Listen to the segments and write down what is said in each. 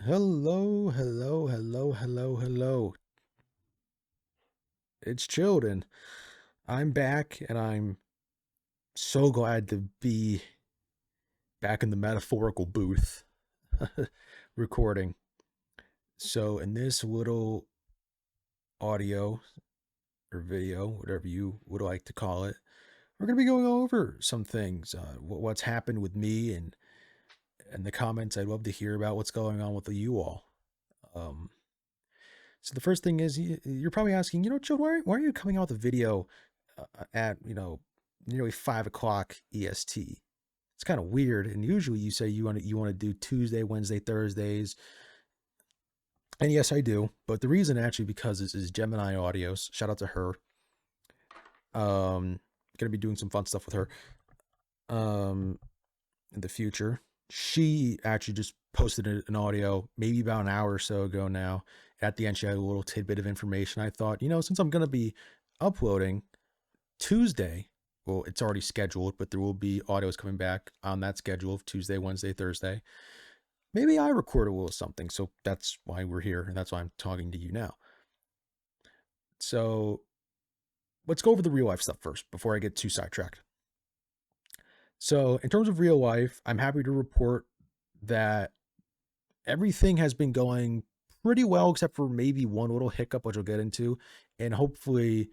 Hello, hello, hello, hello, hello. It's Childen. I'm back and I'm so glad to be back in the metaphorical booth recording. So, in this little audio or video, whatever you would like to call it, we're going to be going over some things, what's happened with me and the comments. I'd love to hear about what's going on with you all. Um, so, the first thing is you're probably asking, Chilled, why are you coming out with a video at nearly 5 o'clock EST. It's kind of weird. And usually you say you want to do Tuesday, Wednesday, Thursdays, and yes, I do. But the reason actually because this is Gemini Audios. Shout out to her. Gonna be doing some fun stuff with her. In the future. She actually just posted an audio maybe about an hour or so ago now. At the end, she had a little tidbit of information. I thought, since I'm gonna be uploading Tuesday, well, it's already scheduled, but there will be audios coming back on that schedule of Tuesday, Wednesday, Thursday. Maybe I record a little something. So that's why we're here. And that's why I'm talking to you now. So let's go over the real life stuff first before I get too sidetracked. So, in terms of real life, I'm happy to report that everything has been going pretty well, except for maybe one little hiccup, which I'll get into. And hopefully,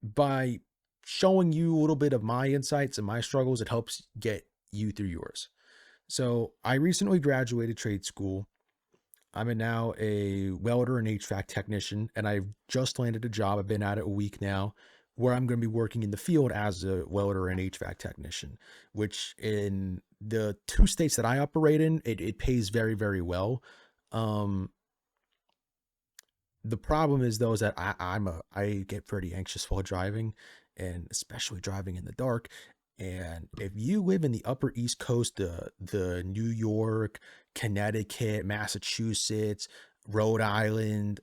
by showing you a little bit of my insights and my struggles, it helps get you through yours. So I recently graduated trade school. I'm now a welder and HVAC technician, and I've just landed a job. I've been at it a week now, where I'm going to be working in the field as a welder and HVAC technician, which in the two states that I operate in, it pays very, very well. Um, the problem is though is that I get pretty anxious while driving, and especially driving in the dark. And if you live in the Upper East Coast, the New York, Connecticut, Massachusetts, Rhode Island,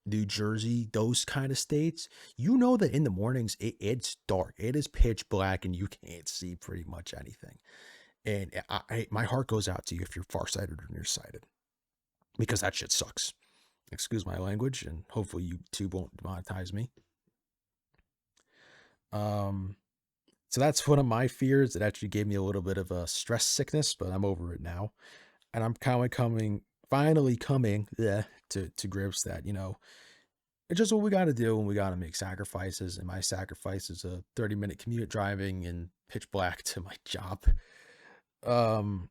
New Jersey, those kind of states, you know that in the mornings it's dark, it is pitch black, and you can't see pretty much anything. And my heart goes out to you if you're farsighted or nearsighted, because that shit sucks. Excuse my language, and hopefully YouTube won't demonetize me. So that's one of my fears. It actually gave me a little bit of a stress sickness, but I'm over it now, and I'm kind of finally coming to grips that it's just what we got to do, and we got to make sacrifices. And my sacrifice is a 30-minute commute driving in pitch black to my job. Um,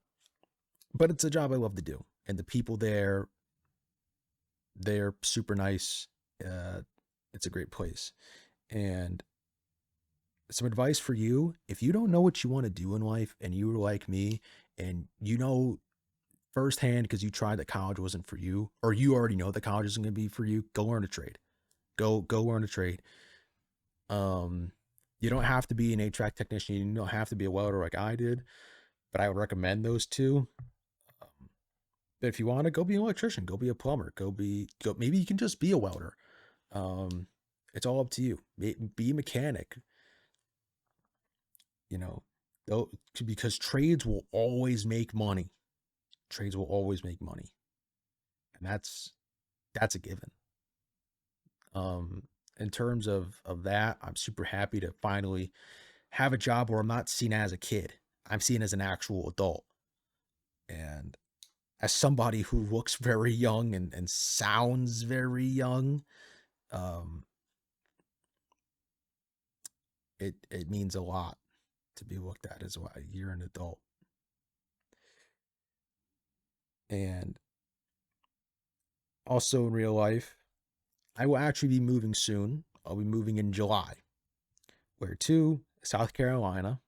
but it's a job I love to do, and the people there, they're super nice. It's a great place. And some advice for you: if you don't know what you want to do in life, and you were like me, and firsthand because you tried that college wasn't for you, or you already know that college isn't going to be for you, go learn a trade. Go learn a trade. Um, you don't have to be an HVAC technician. You don't have to be a welder like I did, but I would recommend those two. But if you want to, go be an electrician, go be a plumber, go. Maybe you can just be a welder. Um, it's all up to you. Be a mechanic. You know, though, because trades will always make money. Trades will always make money, and that's a given. Um, in terms of that, I'm super happy to finally have a job where I'm not seen as a kid. I'm seen as an actual adult. And as somebody who looks very young and sounds very young, um, it means a lot to be looked at as well. You're an adult. And also in real life, I will actually be moving soon. I'll be moving in July. Where to? South Carolina,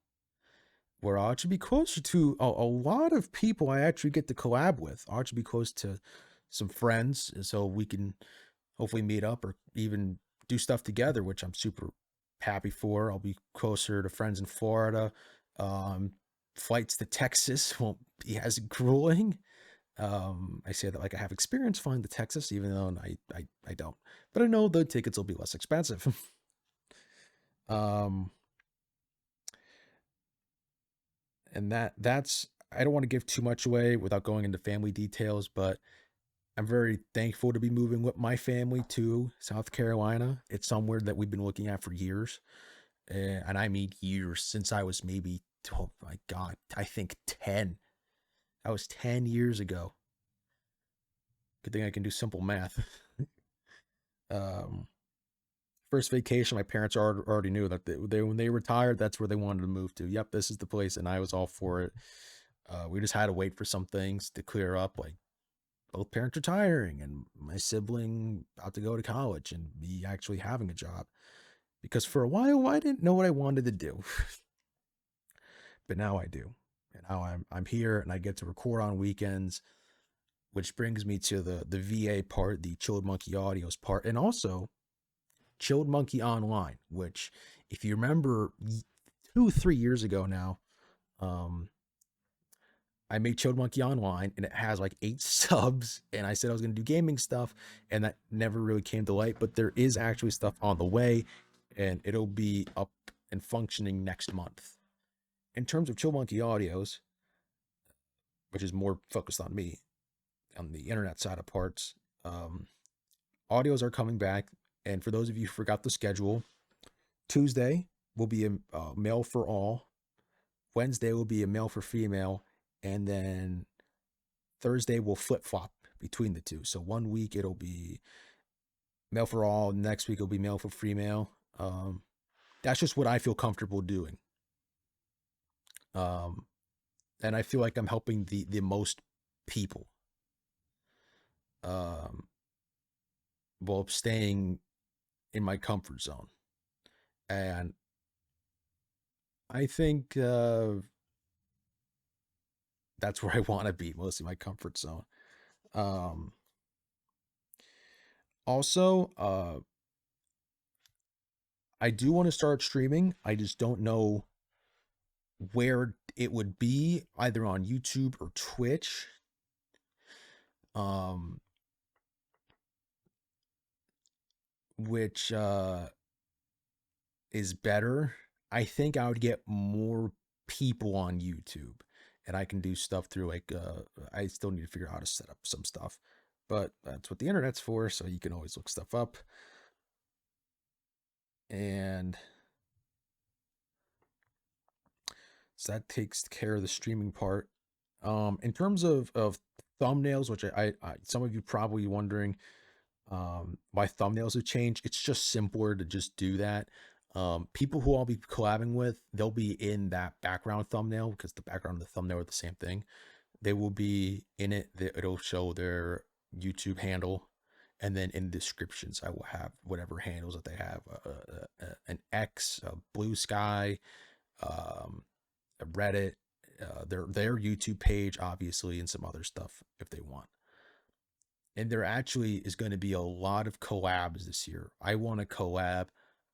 where I'll actually be closer to a lot of people I actually get to collab with. I'll actually be close to some friends, so we can hopefully meet up or even do stuff together, which I'm super happy for. I'll be closer to friends in Florida. Um, Flights to Texas won't be as grueling. I say that like I have experience flying to Texas, even though I don't. But I know the tickets will be less expensive. um, and that's I don't want to give too much away without going into family details, but I'm very thankful to be moving with my family to South Carolina. It's somewhere that we've been looking at for years. And I mean years, since I was maybe, oh my God, I think 10. That was 10 years ago. Good thing I can do simple math. um, First vacation, my parents already knew that they when they retired, that's where they wanted to move to. Yep, this is the place, and I was all for it. We just had to wait for some things to clear up, like both parents retiring and my sibling about to go to college and me actually having a job. Because for a while, I didn't know what I wanted to do, but now I do. And now I'm here, and I get to record on weekends, which brings me to the VA part, the Chilled Monkey Audios part, and also Chilled Monkey Online, which, if you remember, 2 3 years ago now, um, I made Chilled Monkey Online, and it has like 8 subs. And I said I was going to do gaming stuff, and that never really came to light. But there is actually stuff on the way, and it'll be up and functioning next month. In terms of Chill Monkey Audios, which is more focused on me, on the internet side of parts, um, audios are coming back. And for those of you who forgot the schedule, Tuesday will be a male for all. Wednesday will be a male for female, and then Thursday will flip flop between the two. So one week it'll be male for all, next week it'll be male for female. That's just what I feel comfortable doing. Um, and I feel like I'm helping the most people, um, while staying in my comfort zone. And I think that's where I want to be, mostly my comfort zone. Um, Also, I do want to start streaming. I just don't know where it would be, either on YouTube or Twitch. Um, which is better. I think I would get more people on YouTube, and I can do stuff through like I still need to figure out how to set up some stuff. But that's what the internet's for, so you can always look stuff up. And so that takes care of the streaming part. In terms of thumbnails, which I some of you probably wondering why thumbnails have changed. It's just simpler to just do that. People who I'll be collabing with, they'll be in that background thumbnail, because the background and the thumbnail are the same thing. They will be in it. It'll show their YouTube handle, and then in the descriptions, I will have whatever handles that they have: an X, a Blue Sky, um, a Reddit, their YouTube page, obviously, and some other stuff if they want. And there actually is going to be a lot of collabs this year. I want to collab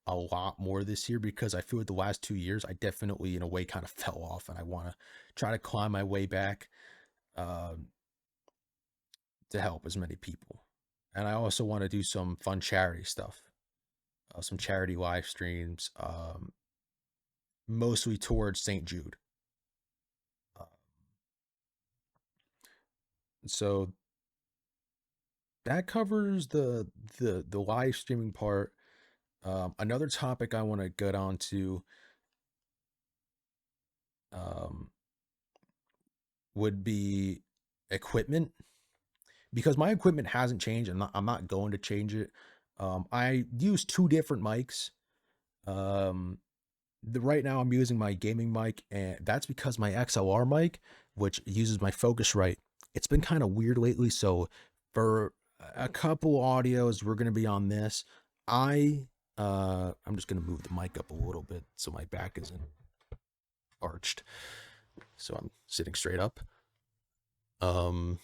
a lot more this year, because I feel like the last 2 years I definitely in a way kind of fell off, and I want to try to climb my way back, um, to help as many people. And I also want to do some fun charity stuff, some charity live streams, mostly towards St. Jude. Uh, so that covers the live streaming part. Another topic I want to get on to, um, would be equipment, because my equipment hasn't changed. I'm not going to change it. I use 2 different mics. Right now I'm using my gaming mic, and that's because my XLR mic, which uses my Focusrite, it's been kind of weird lately. So for a couple audios, we're gonna be on this. I'm just gonna move the mic up a little bit so my back isn't arched. So I'm sitting straight up. Um,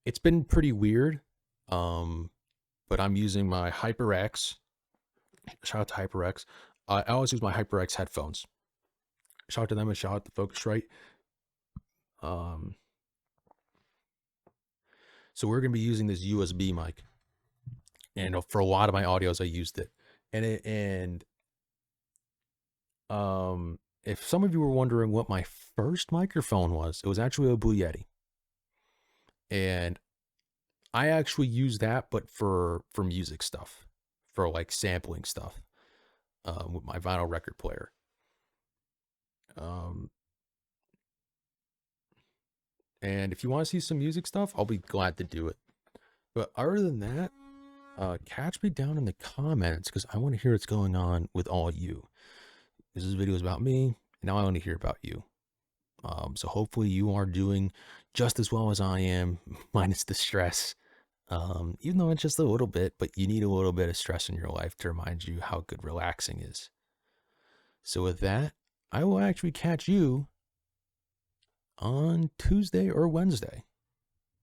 it's been pretty weird. But I'm using my HyperX. Shout out to HyperX. I always use my HyperX headphones. Shout out to them, and shout out to Focusrite. Um, so we're gonna be using this USB mic, and for a lot of my audios, I used it, and If some of you were wondering what my first microphone was, it was actually a Blue Yeti. And I actually use that, but for music stuff, for like sampling stuff, with my vinyl record player. Um, and if you want to see some music stuff, I'll be glad to do it. But other than that, catch me down in the comments because I want to hear what's going on with all you. This video is about me, and now I want to hear about you. So hopefully you are doing just as well as I am, minus the stress. Even though it's just a little bit, but you need a little bit of stress in your life to remind you how good relaxing is. So with that, I will actually catch you on Tuesday or Wednesday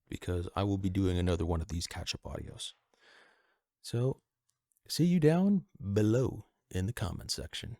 because I will be doing another one of these catch-up audios. So see you down below in the comment section.